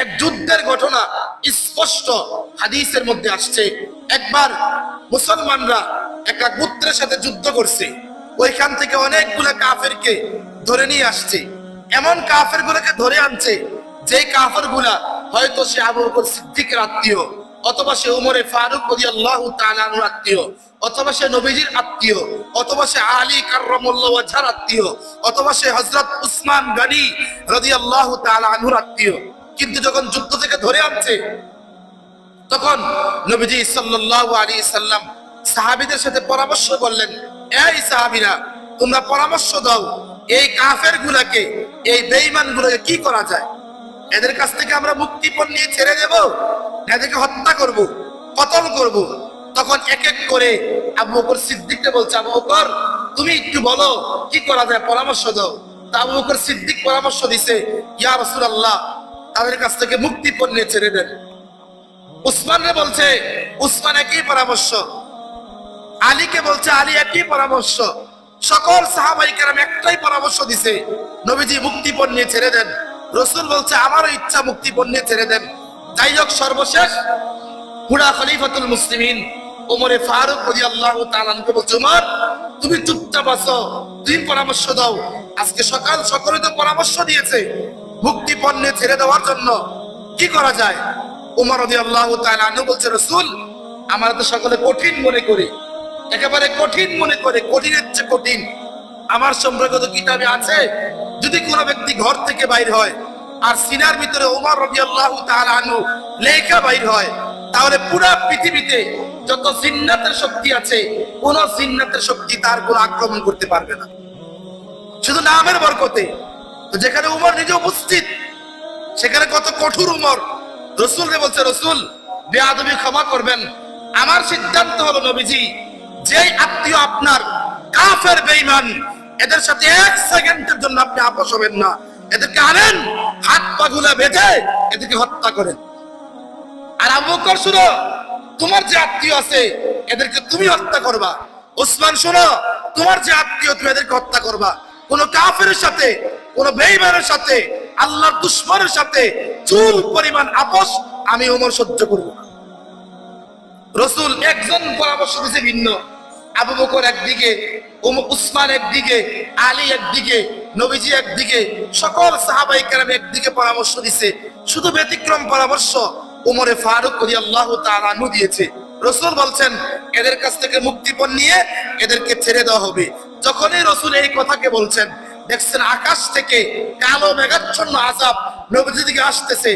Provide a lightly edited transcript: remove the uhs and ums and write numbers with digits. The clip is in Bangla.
এক যুদ্ধের ঘটনা স্পষ্ট হাদিসের মধ্যে আসছে। একবার মুসলমানরা একটা গোত্রের সাথে যুদ্ধ করছে, ওইখান থেকে অনেকগুলা কাফেরকে ধরে নিয়ে আসছে। এমন কাফের গুলাকে ধরে আনছে যে কাফের গুলা হয়তো সে আবু বকর সিদ্দিকের আত্মীয়, অথবা সে উমরে ফারুক রাদিয়াল্লাহু তাআলা আনহুর আত্মীয়, অথবা সে নবীজির আত্মীয়, অথবা সে আলী কাররামাল্লাহু ওয়াজহার আত্মীয়, অথবা সে হযরত উসমান গনি রাদিয়াল্লাহু তাআলা আনহুর আত্মীয়। কিন্তু যখন যুদ্ধ থেকে ধরে আনছে, তখন নবীজি সাল্লাল্লাহু আলাইহি সাল্লাম সাহাবীদের সাথে পরামর্শ করলেন, এই সাহাবীরা, তোমরা পরামর্শ দাও, এই কাফের গুলাকে, এই বেঈমান গুলাকে কি করা যায়? এদের কাছ থেকে আমরা মুক্তিপণ নিয়ে ছেড়ে দেব, এদেরকে হত্যা করব, কতল করব? তখন এক এক করে আবু বকর সিদ্দিককে বলছে, আবু বকর, তুমি একটু বলো কি করা যায়, পরামর্শ দাও। তা আবু বকর সিদ্দিক পরামর্শ দিছে, ইয়া রাসূলুল্লাহ, তাদের কাছ থেকে মুক্তিপণ নিয়ে ছেড়ে দেন। উসমানকে বলছে, উসমান একই পরামর্শ। আলীকে বলছে, আলী একই পরামর্শ। সকল সাহাবায়ে কেরাম একটাই পরামর্শ দিছে, নবীজি মুক্তিপণ নিয়ে ছেড়ে দেন। রাসূল বলছে, আমারও ইচ্ছা মুক্তিপণ নিয়ে ছেড়ে দেন। যাই হোক, সর্বশেষ পুরা খলিফাতুল মুসলিমিন ওমরে ফারুক রাদিয়াল্লাহু তাআলা আনহু বলছে, উমর, তুমি চুপচাপ আছো, তুমি পরামর্শ দাও। আজকে সকাল সকলে তো পরামর্শ দিয়েছে মুক্তিপণ নিয়ে ছেড়ে দেওয়ার জন্য, কি করা যায়? উমর রাদিয়াল্লাহু তাআলা আনহু বলছে, রাসূল, আমরা তো সকলে কঠিন মনে করি, একেবারে কঠিন মনে করে, কঠিনের চেয়ে কঠিন। আমার সম্পর্কে তো কিতাবে আছে, যদি কোনো ব্যক্তি ঘর থেকে বাইর হয় আর সিনার ভিতরে ওমর রাদিয়াল্লাহু তাআলা আনহু লেখা বাইর হয়, তাহলে পুরো পৃথিবীতে যত জিন্নাতের শক্তি আছে, কোন জিন্নাতের শক্তি তার কোনো আক্রমণ করতে পারবে না, শুধু নামের বরকতে। তো যেখানে উমর নিজে উপস্থিত, সেখানে কত কঠোর উমর। রাসূলকে বলছে, রাসূল, বেয়াদবি ক্ষমা করবেন, আমার সিদ্ধান্ত হলো নবীজি, যেই আত্মীয় আপনার কাফের বেঈমান, এদের সাথে এক সেকেন্ডের জন্য আপনি আপোষ হবেন না, এদেরকে আনেন, হাত পা গুলা বেঁধে এদেরকে হত্যা করেন। আর আবু বকর, শুনো, তোমার যে আত্মীয় আছে এদেরকে তুমি হত্যা করবা। উসমান, শুনো, তোমার যে আত্মীয়, তুমি এদেরকে হত্যা করবা। কোন কাফেরের সাথে, কোন বেঈমানের সাথে, আল্লাহর দুশমনের সাথে চুল পরিমাণ আপোষ আমি ওমর সহ্য করব না। রাসূল একজন পরামর্শ দিয়েছে ভিন্ন, আবু বকর একদিকে, উসমান একদিকে, আলী একদিকে, নবীজি একদিকে, সকল সাহাবায়ে কেরাম একদিকে পরামর্শ দিছে। শুধু ব্যতিক্রম পরামর্শ উমরে ফারুক রাদিয়াল্লাহু তাআলা আনহু দিয়েছে। রাসূল বলছেন, এদের কাছ থেকে মুক্তিপণ নিয়ে এদেরকে ছেড়ে দেওয়া হবে। যখনই রাসূল এই কথাকে বলছেন, দেখছেন আকাশ থেকে কালো মেঘাচ্ছন্ন আযাব নবীজির দিকে আসতেছে।